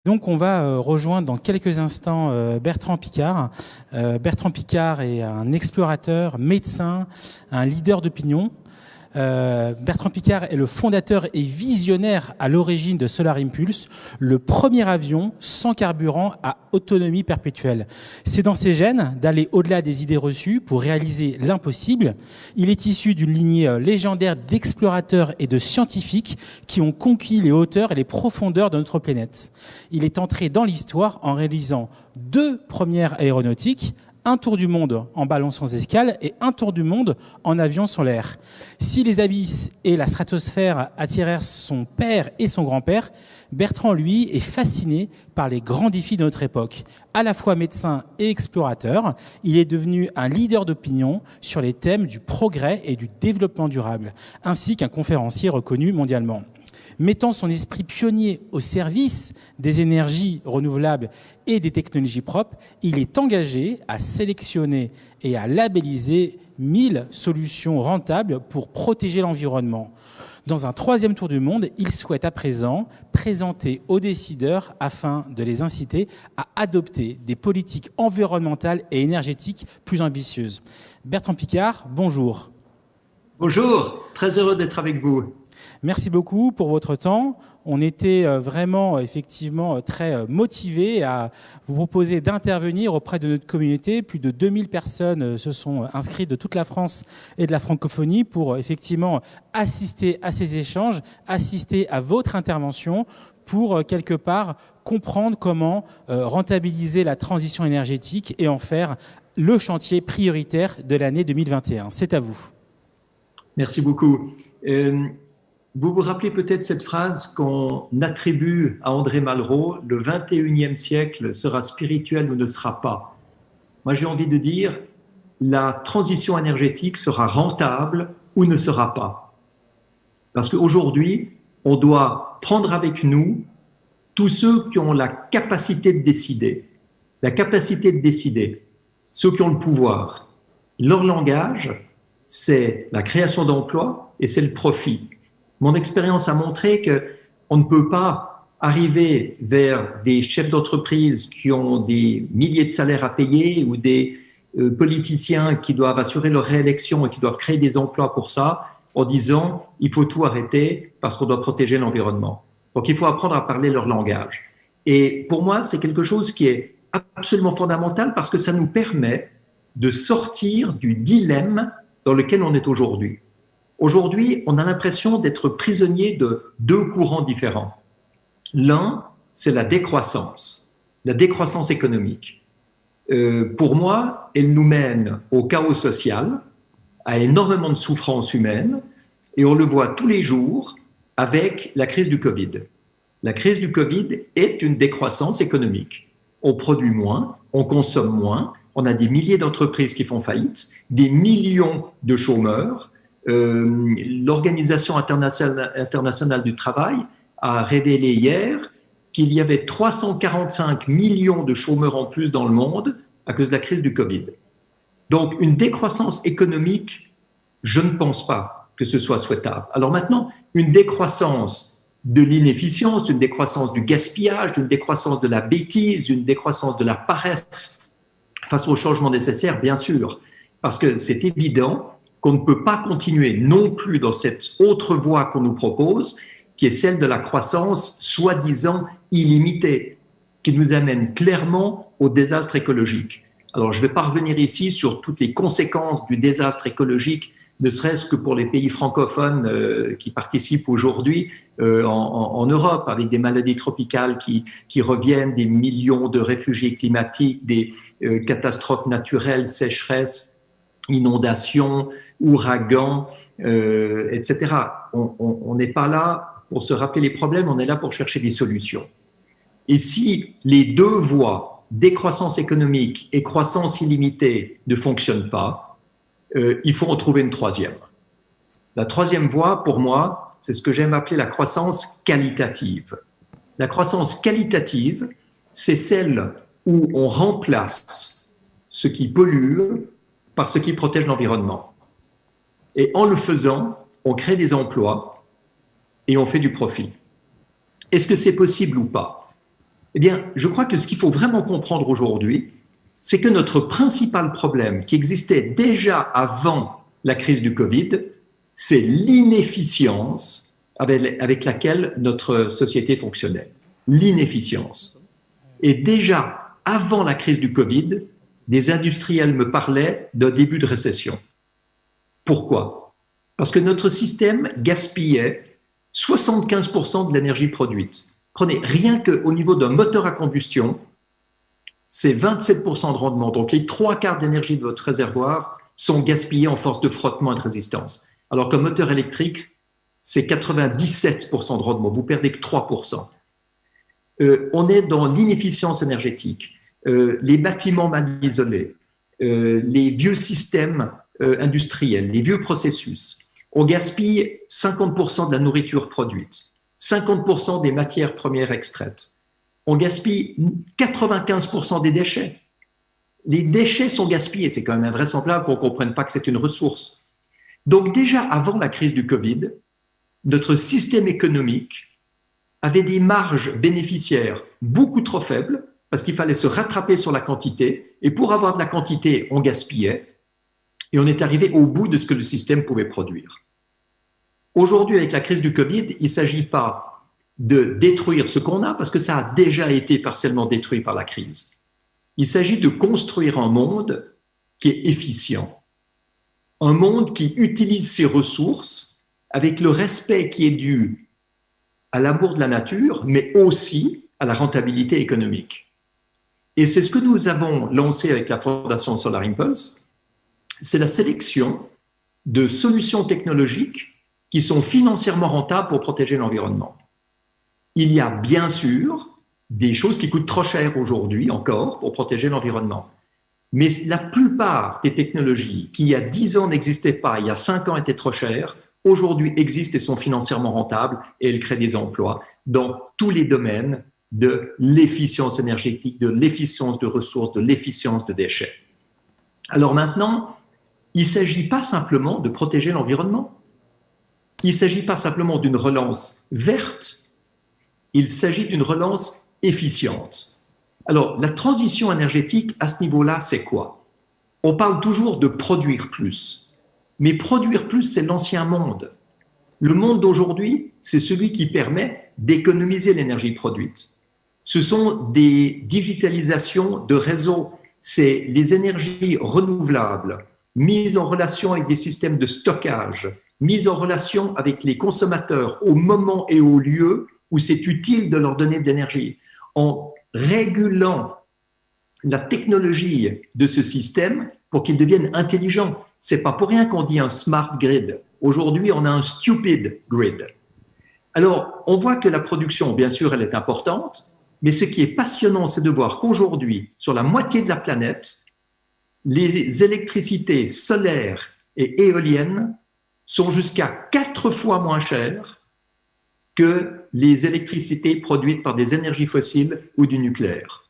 Donc on va rejoindre dans quelques instants Bertrand Piccard. Bertrand Piccard est un explorateur, médecin, un leader d'opinion. Bertrand Piccard est le fondateur et visionnaire à l'origine de Solar Impulse, le premier avion sans carburant à autonomie perpétuelle. C'est dans ses gènes d'aller au-delà des idées reçues pour réaliser l'impossible. Il est issu d'une lignée légendaire d'explorateurs et de scientifiques qui ont conquis les hauteurs et les profondeurs de notre planète. Il est entré dans l'histoire en réalisant 2 premières aéronautiques, un tour du monde en ballon sans escale et un tour du monde en avion sur l'air. Si les abysses et la stratosphère attirèrent son père et son grand-père, Bertrand, lui, est fasciné par les grands défis de notre époque. À la fois médecin et explorateur, il est devenu un leader d'opinion sur les thèmes du progrès et du développement durable, ainsi qu'un conférencier reconnu mondialement. Mettant son esprit pionnier au service des énergies renouvelables et des technologies propres, il est engagé à sélectionner et à labelliser 1000 solutions rentables pour protéger l'environnement. Dans un 3e tour du monde, il souhaite à présent présenter aux décideurs afin de les inciter à adopter des politiques environnementales et énergétiques plus ambitieuses. Bertrand Piccard, bonjour. Bonjour, très heureux d'être avec vous. Merci beaucoup pour votre temps. On était vraiment, effectivement, très motivés à vous proposer d'intervenir auprès de notre communauté. Plus de 2000 personnes se sont inscrites de toute la France et de la francophonie pour, effectivement, assister à ces échanges, assister à votre intervention pour, quelque part, comprendre comment rentabiliser la transition énergétique et en faire le chantier prioritaire de l'année 2021. C'est à vous. Merci beaucoup. Vous vous rappelez peut-être cette phrase qu'on attribue à André Malraux, « Le 21e siècle sera spirituel ou ne sera pas ». Moi, j'ai envie de dire, la transition énergétique sera rentable ou ne sera pas. Parce qu'aujourd'hui, on doit prendre avec nous tous ceux qui ont la capacité de décider. La capacité de décider, ceux qui ont le pouvoir. Leur langage, c'est la création d'emplois et c'est le profit. Mon expérience a montré qu'on ne peut pas arriver vers des chefs d'entreprise qui ont des milliers de salaires à payer ou des politiciens qui doivent assurer leur réélection et qui doivent créer des emplois pour ça en disant « il faut tout arrêter parce qu'on doit protéger l'environnement ». Donc, il faut apprendre à parler leur langage. Et pour moi, c'est quelque chose qui est absolument fondamental parce que ça nous permet de sortir du dilemme dans lequel on est aujourd'hui. Aujourd'hui, on a l'impression d'être prisonnier de 2 courants différents. L'un, c'est la décroissance économique. Pour moi, elle nous mène au chaos social, à énormément de souffrances humaines, et on le voit tous les jours avec la crise du Covid. La crise du Covid est une décroissance économique. On produit moins, on consomme moins, on a des milliers d'entreprises qui font faillite, des millions de chômeurs. L'Organisation internationale du travail a révélé hier qu'il y avait 345 millions de chômeurs en plus dans le monde à cause de la crise du Covid. Donc, une décroissance économique, je ne pense pas que ce soit souhaitable. Alors maintenant, une décroissance de l'inefficience, une décroissance du gaspillage, une décroissance de la bêtise, une décroissance de la paresse face aux changements nécessaires, bien sûr, parce que c'est évident qu'on ne peut pas continuer non plus dans cette autre voie qu'on nous propose, qui est celle de la croissance soi-disant illimitée, qui nous amène clairement au désastre écologique. Alors, je ne vais pas revenir ici sur toutes les conséquences du désastre écologique, ne serait-ce que pour les pays francophones qui participent aujourd'hui en Europe, avec des maladies tropicales qui reviennent, des millions de réfugiés climatiques, des catastrophes naturelles, sécheresses, inondations, ouragans, etc. On n'est pas là pour se rappeler les problèmes, on est là pour chercher des solutions. Et si les 2 voies, décroissance économique et croissance illimitée, ne fonctionnent pas, il faut en trouver une 3e. La 3e voie, pour moi, c'est ce que j'aime appeler la croissance qualitative. La croissance qualitative, c'est celle où on remplace ce qui pollue par ce qui protège l'environnement. Et en le faisant, on crée des emplois et on fait du profit. Est-ce que c'est possible ou pas? Eh bien, je crois que ce qu'il faut vraiment comprendre aujourd'hui, c'est que notre principal problème qui existait déjà avant la crise du Covid, c'est l'inefficience avec laquelle notre société fonctionnait. L'inefficience. Et déjà, avant la crise du Covid, des industriels me parlaient d'un début de récession. Pourquoi? Parce que notre système gaspillait 75% de l'énergie produite. Prenez, rien qu'au niveau d'un moteur à combustion, c'est 27% de rendement. Donc, les 3/4 d'énergie de votre réservoir sont gaspillés en force de frottement et de résistance. Alors qu'un moteur électrique, c'est 97% de rendement. Vous perdez que 3%. On est dans l'inefficience énergétique. Les bâtiments mal isolés, les vieux systèmes industriels, les vieux processus. On gaspille 50% de la nourriture produite, 50% des matières premières extraites. On gaspille 95% des déchets. Les déchets sont gaspillés. C'est quand même invraisemblable qu'on ne comprenne pas que c'est une ressource. Donc déjà, avant la crise du Covid, notre système économique avait des marges bénéficiaires beaucoup trop faibles parce qu'il fallait se rattraper sur la quantité. Et pour avoir de la quantité, on gaspillait. Et on est arrivé au bout de ce que le système pouvait produire. Aujourd'hui, avec la crise du Covid, il ne s'agit pas de détruire ce qu'on a, parce que ça a déjà été partiellement détruit par la crise. Il s'agit de construire un monde qui est efficient, un monde qui utilise ses ressources avec le respect qui est dû à l'amour de la nature, mais aussi à la rentabilité économique. Et c'est ce que nous avons lancé avec la Fondation Solar Impulse, c'est la sélection de solutions technologiques qui sont financièrement rentables pour protéger l'environnement. Il y a bien sûr des choses qui coûtent trop cher aujourd'hui encore pour protéger l'environnement. Mais la plupart des technologies qui il y a 10 ans n'existaient pas, il y a 5 ans étaient trop chères, aujourd'hui existent et sont financièrement rentables et elles créent des emplois dans tous les domaines de l'efficience énergétique, de l'efficience de ressources, de l'efficience de déchets. Alors maintenant, il ne s'agit pas simplement de protéger l'environnement. Il ne s'agit pas simplement d'une relance verte, il s'agit d'une relance efficiente. Alors, la transition énergétique à ce niveau-là, c'est quoi? On parle toujours de produire plus. Mais produire plus, c'est l'ancien monde. Le monde d'aujourd'hui, c'est celui qui permet d'économiser l'énergie produite. Ce sont des digitalisations de réseaux, c'est les énergies renouvelables, mises en relation avec des systèmes de stockage, mises en relation avec les consommateurs au moment et au lieu où c'est utile de leur donner de l'énergie. En régulant la technologie de ce système pour qu'il devienne intelligent. C'est pas pour rien qu'on dit un smart grid. Aujourd'hui, on a un stupid grid. Alors, on voit que la production, bien sûr, elle est importante, mais ce qui est passionnant, c'est de voir qu'aujourd'hui, sur la moitié de la planète, les électricités solaires et éoliennes sont jusqu'à 4 fois moins chères que les électricités produites par des énergies fossiles ou du nucléaire.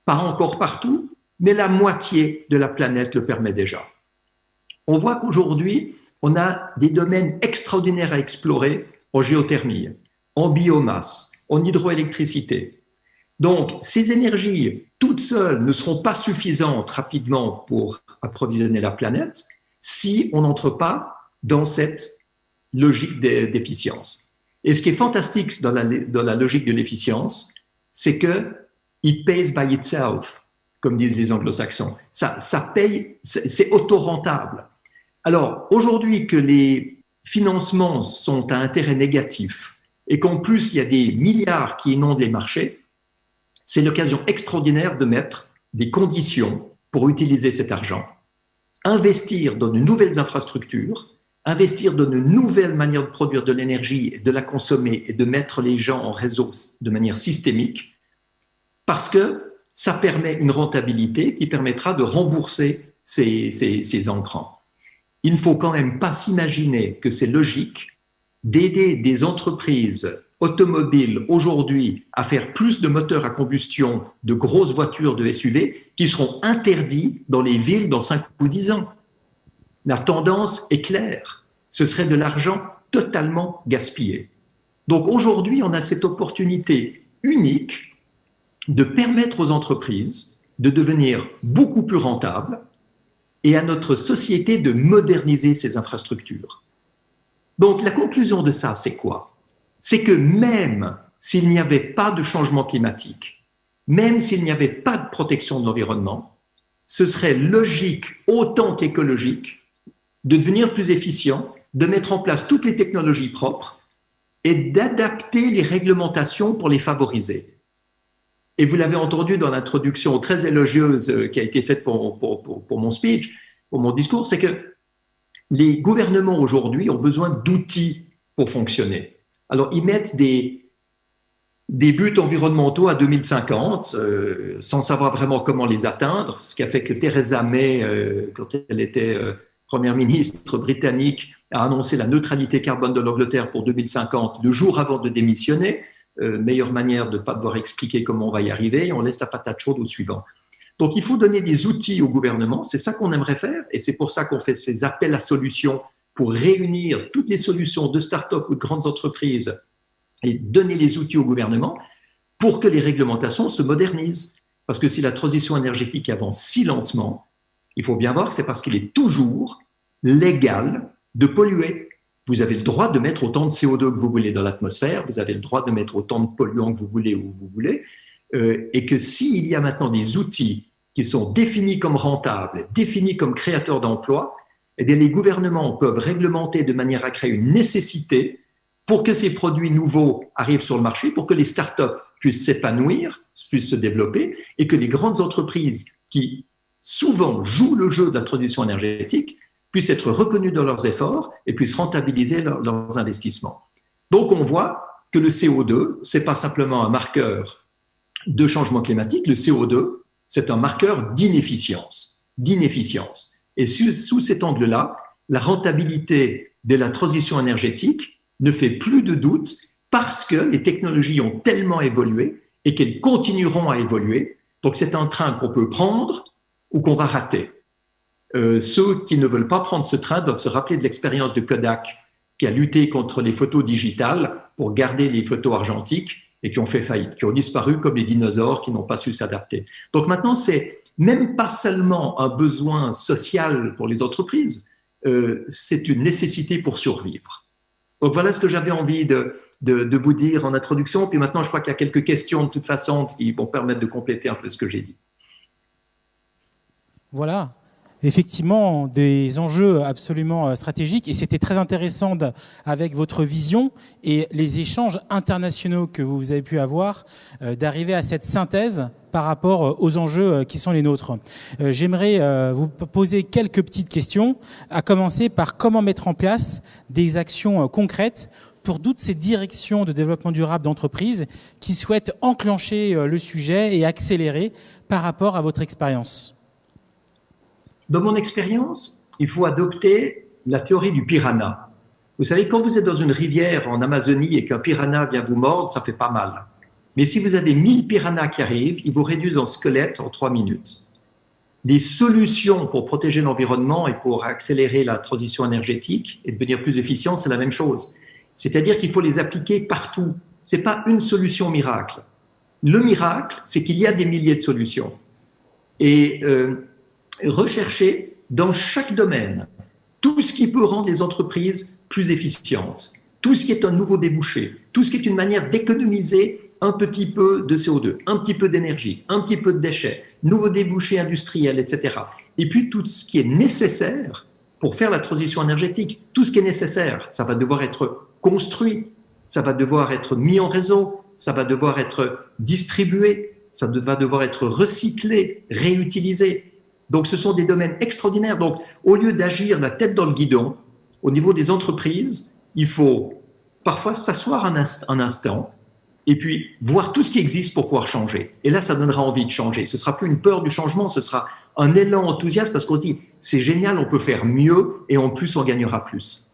Pas encore partout, mais la moitié de la planète le permet déjà. On voit qu'aujourd'hui, on a des domaines extraordinaires à explorer en géothermie, en biomasse, en hydroélectricité. Donc, ces énergies toutes seules ne seront pas suffisantes rapidement pour approvisionner la planète si on n'entre pas dans cette logique d'efficience. Et ce qui est fantastique dans la logique de l'efficience, c'est que it pays by itself, comme disent les anglo-saxons. Ça paye, c'est auto-rentable. Alors, aujourd'hui que les financements sont à intérêt négatif et qu'en plus, il y a des milliards qui inondent les marchés, c'est l'occasion extraordinaire de mettre des conditions pour utiliser cet argent, investir dans de nouvelles infrastructures, investir dans de nouvelles manières de produire de l'énergie, de la consommer et de mettre les gens en réseau de manière systémique, parce que ça permet une rentabilité qui permettra de rembourser ces emprunts. Il ne faut quand même pas s'imaginer que c'est logique d'aider des entreprises automobiles aujourd'hui à faire plus de moteurs à combustion de grosses voitures de SUV qui seront interdits dans les villes dans 5 ou 10 ans. La tendance est claire. Ce serait de l'argent totalement gaspillé. Donc aujourd'hui, on a cette opportunité unique de permettre aux entreprises de devenir beaucoup plus rentables et à notre société de moderniser ses infrastructures. Donc la conclusion de ça, c'est quoi? C'est que même s'il n'y avait pas de changement climatique, même s'il n'y avait pas de protection de l'environnement, ce serait logique autant qu'écologique de devenir plus efficient, de mettre en place toutes les technologies propres et d'adapter les réglementations pour les favoriser. Et vous l'avez entendu dans l'introduction très élogieuse qui a été faite pour mon speech, pour mon discours, c'est que les gouvernements aujourd'hui ont besoin d'outils pour fonctionner. Alors, ils mettent des buts environnementaux à 2050 sans savoir vraiment comment les atteindre, ce qui a fait que Theresa May, quand elle était première ministre britannique, a annoncé la neutralité carbone de l'Angleterre pour 2050 le jour avant de démissionner. Meilleure manière de ne pas devoir expliquer comment on va y arriver, on laisse la patate chaude au suivant. Donc il faut donner des outils au gouvernement, c'est ça qu'on aimerait faire, et c'est pour ça qu'on fait ces appels à solutions pour réunir toutes les solutions de start-up ou de grandes entreprises et donner les outils au gouvernement pour que les réglementations se modernisent. Parce que si la transition énergétique avance si lentement, il faut bien voir que c'est parce qu'il est toujours légal de polluer. Vous avez le droit de mettre autant de CO2 que vous voulez dans l'atmosphère, vous avez le droit de mettre autant de polluants que vous voulez où vous voulez, et que s'il y a maintenant des outils qui sont définis comme rentables, définis comme créateurs d'emplois, eh bien les gouvernements peuvent réglementer de manière à créer une nécessité pour que ces produits nouveaux arrivent sur le marché, pour que les startups puissent s'épanouir, puissent se développer, et que les grandes entreprises qui souvent jouent le jeu de la transition énergétique puissent être reconnues dans leurs efforts et puissent rentabiliser leurs investissements. Donc on voit que le CO2, ce n'est pas simplement un marqueur de changement climatique, le CO2, c'est un marqueur d'inefficience. Et sous cet angle-là, la rentabilité de la transition énergétique ne fait plus de doute parce que les technologies ont tellement évolué et qu'elles continueront à évoluer. Donc c'est un train qu'on peut prendre ou qu'on va rater. Ceux qui ne veulent pas prendre ce train doivent se rappeler de l'expérience de Kodak qui a lutté contre les photos digitales pour garder les photos argentiques et qui ont fait faillite, qui ont disparu comme les dinosaures qui n'ont pas su s'adapter. Donc maintenant, c'est même pas seulement un besoin social pour les entreprises, c'est une nécessité pour survivre. Donc voilà ce que j'avais envie de vous dire en introduction. Puis maintenant, je crois qu'il y a quelques questions de toute façon qui vont permettre de compléter un peu ce que j'ai dit. Voilà. Effectivement, des enjeux absolument stratégiques, et c'était très intéressant avec votre vision et les échanges internationaux que vous avez pu avoir, d'arriver à cette synthèse par rapport aux enjeux qui sont les nôtres. J'aimerais vous poser quelques petites questions, à commencer par comment mettre en place des actions concrètes pour toutes ces directions de développement durable d'entreprises qui souhaitent enclencher le sujet et accélérer par rapport à votre expérience. Dans mon expérience, il faut adopter la théorie du piranha. Vous savez, quand vous êtes dans une rivière en Amazonie et qu'un piranha vient vous mordre, ça fait pas mal. Mais si vous avez 1000 piranhas qui arrivent, ils vous réduisent en squelette en 3 minutes. Les solutions pour protéger l'environnement et pour accélérer la transition énergétique et devenir plus efficient, c'est la même chose. C'est-à-dire qu'il faut les appliquer partout. Ce n'est pas une solution miracle. Le miracle, c'est qu'il y a des milliers de solutions. Et rechercher dans chaque domaine tout ce qui peut rendre les entreprises plus efficientes, tout ce qui est un nouveau débouché, tout ce qui est une manière d'économiser un petit peu de CO2, un petit peu d'énergie, un petit peu de déchets, nouveaux débouchés industriels, etc. Et puis tout ce qui est nécessaire pour faire la transition énergétique, tout ce qui est nécessaire, ça va devoir être construit, ça va devoir être mis en réseau, ça va devoir être distribué, ça va devoir être recyclé, réutilisé. Donc, ce sont des domaines extraordinaires. Donc, au lieu d'agir la tête dans le guidon, au niveau des entreprises, il faut parfois s'asseoir un instant et puis voir tout ce qui existe pour pouvoir changer. Et là, ça donnera envie de changer. Ce sera plus une peur du changement, ce sera un élan enthousiaste parce qu'on dit c'est génial, on peut faire mieux et en plus, on gagnera plus.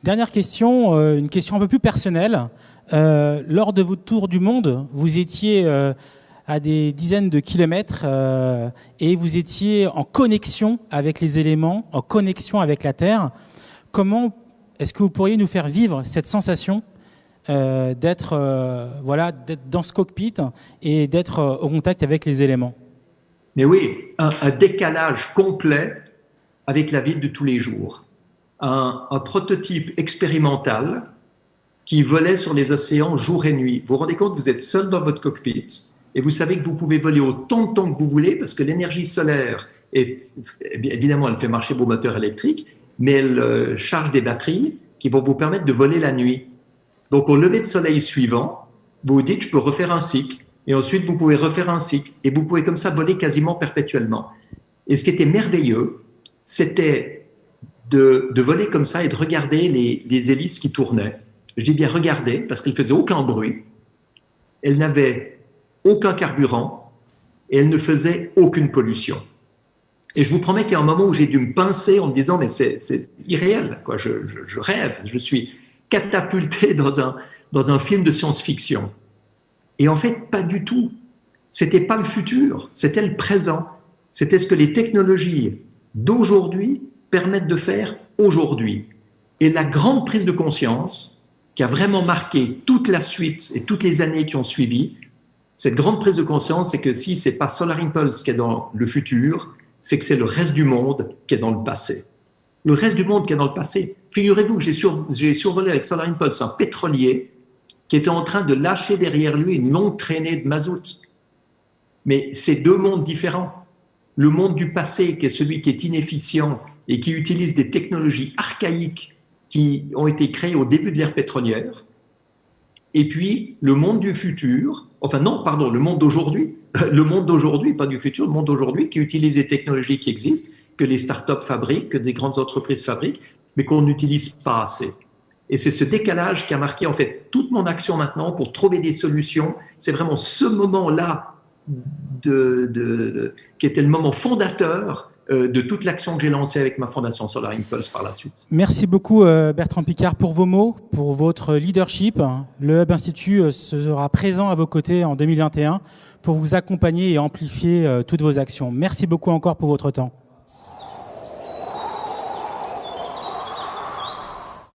Dernière question, une question un peu plus personnelle. Lors de votre tour du monde, vous étiez à des dizaines de kilomètres et vous étiez en connexion avec les éléments, en connexion avec la Terre. Comment est-ce que vous pourriez nous faire vivre cette sensation d'être dans ce cockpit et d'être au contact avec les éléments. Mais oui, un décalage complet avec la vie de tous les jours. Un prototype expérimental qui volait sur les océans jour et nuit. Vous vous rendez compte, vous êtes seul dans votre cockpit et vous savez que vous pouvez voler autant de temps que vous voulez parce que l'énergie solaire, évidemment, elle fait marcher vos moteurs électriques, mais elle charge des batteries qui vont vous permettre de voler la nuit. Donc, au lever de soleil suivant, vous vous dites, je peux refaire un cycle. Et ensuite, vous pouvez refaire un cycle. Et vous pouvez comme ça voler quasiment perpétuellement. Et ce qui était merveilleux, c'était de voler comme ça et de regarder les hélices qui tournaient. Je dis bien regarder, parce qu'elles ne faisaient aucun bruit. Elles n'avaient aucun carburant et elles ne faisaient aucune pollution. Et je vous promets qu'il y a un moment où j'ai dû me pincer en me disant, mais c'est irréel, quoi. Je rêve, je suis catapulté dans un film de science-fiction. Et en fait, pas du tout. C'était pas le futur, c'était le présent. C'était ce que les technologies d'aujourd'hui permettent de faire aujourd'hui. Et la grande prise de conscience qui a vraiment marqué toute la suite et toutes les années qui ont suivi, cette grande prise de conscience, c'est que si c'est pas Solar Impulse qui est dans le futur, c'est que c'est le reste du monde qui est dans le passé. Le reste du monde qui est dans le passé. Figurez-vous que j'ai survolé avec Solar Impulse un pétrolier qui était en train de lâcher derrière lui une longue traînée de mazout. Mais c'est deux mondes différents. Le monde du passé, qui est celui qui est inefficient et qui utilise des technologies archaïques qui ont été créées au début de l'ère pétrolière. Et puis, le monde du futur, enfin non, pardon, le monde d'aujourd'hui, pas du futur, le monde d'aujourd'hui qui utilise des technologies qui existent, que les startups fabriquent, que des grandes entreprises fabriquent, mais qu'on n'utilise pas assez. Et c'est ce décalage qui a marqué en fait toute mon action maintenant pour trouver des solutions. C'est vraiment ce moment-là qui était le moment fondateur de toute l'action que j'ai lancée avec ma fondation Solar Impulse par la suite. Merci beaucoup Bertrand Piccard pour vos mots, pour votre leadership. Le Hub Institute sera présent à vos côtés en 2021 pour vous accompagner et amplifier toutes vos actions. Merci beaucoup encore pour votre temps.